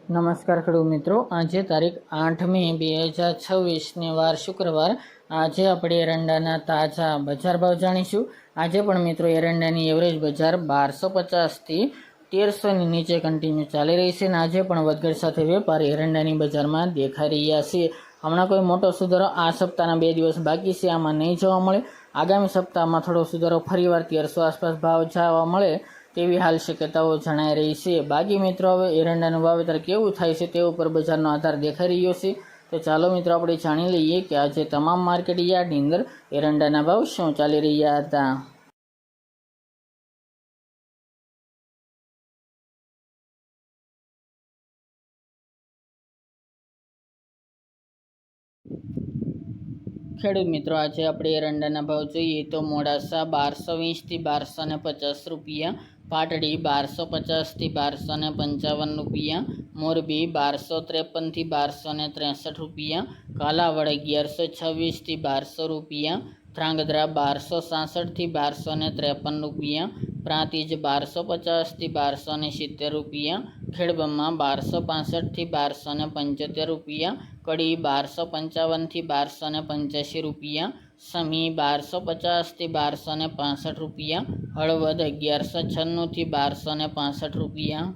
નમસ્કાર ખેડૂત મિત્રો, આજે તારીખ 8 મે 2026 વાર શુક્રવાર. આજે આપણે એરંડાના તાજા બજાર ભાવ જાણીશું. આજે પણ મિત્રો એરંડાની એવરેજ બજાર 1250થી 1300ની નીચે કન્ટિન્યુ ચાલી રહી છે અને આજે પણ વધઘટ સાથે વેપારી એરંડાની બજારમાં દેખાઈ રહ્યા છે. હમણાં કોઈ મોટો સુધારો આ સપ્તાહના 2 દિવસ બાકી છે, આમાં નહીં જોવા મળે. આગામી સપ્તાહમાં થોડો સુધારો ફરીવાર 1300 આસપાસ ભાવ જોવા મળે તેવી હાલ શક્યતાઓ જણાઈ રહી છે. બાકી મિત્રો હવે એરંડાનું વાવેતર કેવું થાય છે તે ઉપર બજારનો આધાર દેખાઈ રહ્યો છે. તો ચાલો મિત્રો આપણે જાણી લઈએ કે આજે તમામ માર્કેટ યાર્ડની અંદર એરંડાના ભાવ શું ચાલી રહ્યા હતા. ખેડૂત મિત્રો, આજે આપણે એરંડાના ભાવ જોઈએ તો મોડાસા 1220થી 1250 રૂપિયા, પાટડી 1250થી 1255 રૂપિયા, મોરબી 1253થી 1263 રૂપિયા, કાલાવડ 1126થી 1200 રૂપિયા, ધ્રાંગધ્રા 1266થી 1253 રૂપિયા, પ્રાંતિજ 1250થી 1270 રૂપિયા, ખેડબ્રહ્મા 1265થી 1275 રૂપિયા, કડી 1255થી 1285 રૂપિયા, સમી 1250થી 1265 રૂપિયા, હળવદ 1196થી 1265 રૂપિયા,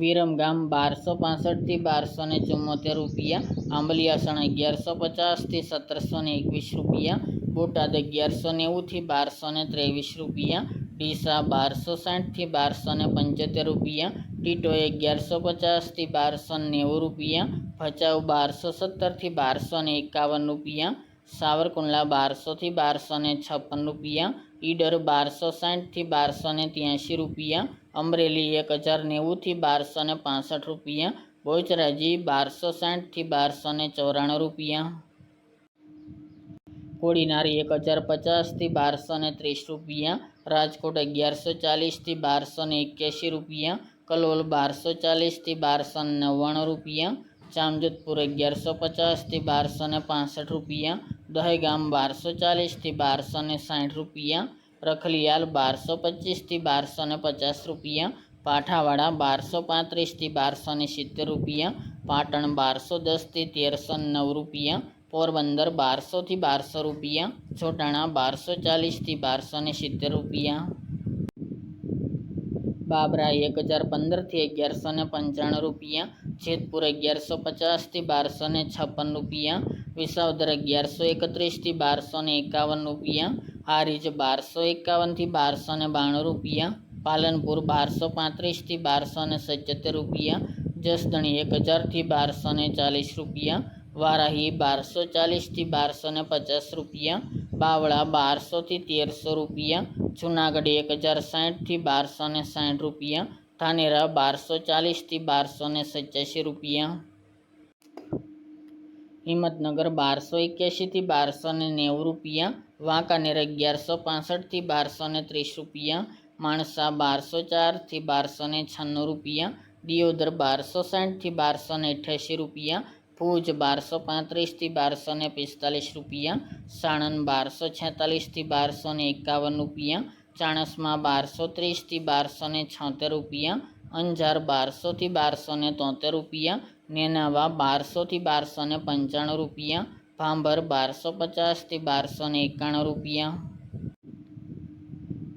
વિરમગામ 1265થી 1274 રૂપિયા, આંબલિયાસણ 1150થી 1721 રૂપિયા, બોટાદ 1190થી 1223 રૂપિયા, ડીસા 1260થી 1275 રૂપિયા, ટીટો 1150થી 1290 રૂપિયા, ભચાઉ 1270થી 1251 રૂપિયા, સાવરકુંડલા 1200થી 1256 રૂપિયા, ઈડર 1260થી 1283 રૂપિયા, અમરેલી 1090થી 1265 રૂપિયા, બોચરાજી 1260થી 1294 રૂપિયા, કોડીનારી 1050થી 1230 રૂપિયા, રાજકોટ 1140થી 1281 રૂપિયા, કલોલ 1240થી 1299 રૂપિયા, જામજોધપુર 1150થી 1265 રૂપિયા, દહેગામ 1240થી 1260 રૂપિયા, રખલિયાલ 1225થી 1250 રૂપિયા, પાઠાવાડા 1235થી 1270 રૂપિયા, પાટણ 1210થી 1309 રૂપિયા, પોરબંદર 1200થી 1200 રૂપિયા, જોટાણા 1240થી 1270 રૂપિયા, બાબરા 1015થી 1195 રૂપિયા, જેતપુર 1150થી 1256 રૂપિયા, વિસાવદર 1131થી 1251 રૂપિયા, હારીજ 1251થી 1292 રૂપિયા, પાલનપુર 1235થી 1277 રૂપિયા, જસદણી 1000થી 1240 રૂપિયા, વારાહી 1240થી 1250 રૂપિયા, બાવળા 1200થી 1300 રૂપિયા, જુનાગઢ 1060થી 1260 રૂપિયા, ધાનેરા 1240થી 1287 રૂપિયા, હિંમતનગર 1281થી 1290 રૂપિયા, વાંકાનેર 1165થી 1230 રૂપિયા, માણસા 1204થી 1296 રૂપિયા, દિયોદર 1260થી 1288 રૂપિયા, ભુજ 1235થી 1245 રૂપિયા, સાણંદ 1246થી 1251 રૂપિયા, ચાણસ્મા 1230થી 1276 રૂપિયા, અંજાર 1200થી 1273 રૂપિયા, નેનાવા 1200થી 1295 રૂપિયા, ભાંભર 1250થી 1291 રૂપિયા,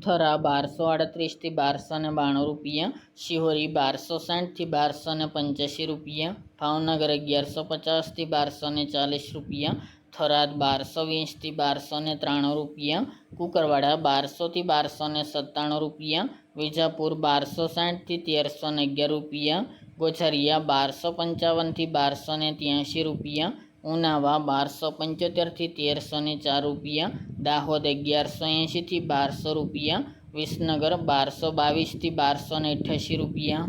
થરા 1238થી 1292 રૂપિયા, શિહોરી 1260થી 1285 રૂપિયા, ભાવનગર 1150થી 1240 રૂપિયા, થરાદ 1220થી 1293 રૂપિયા, કુકરવાડા 1200થી 1297 રૂપિયા, વિજાપુર 1260થી 1311 રૂપિયા, ગોઝારિયા 1255થી 1283 રૂપિયા, ઉનાવા 1275થી 1304 રૂપિયા, દાહોદ 1180થી 1200 રૂપિયા, વિસનગર 1222થી 1288 રૂપિયા,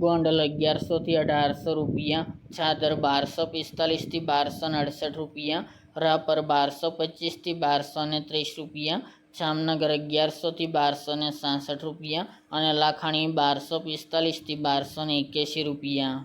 ગોંડલ 1100થી 1800 રૂપિયા, ચાદર 1245થી 1268 રૂપિયા, રાપર 1225થી 1230 રૂપિયા, જામનગર 1100થી 1266 રૂપિયા અને લાખાણી 1245થી 1281 રૂપિયા.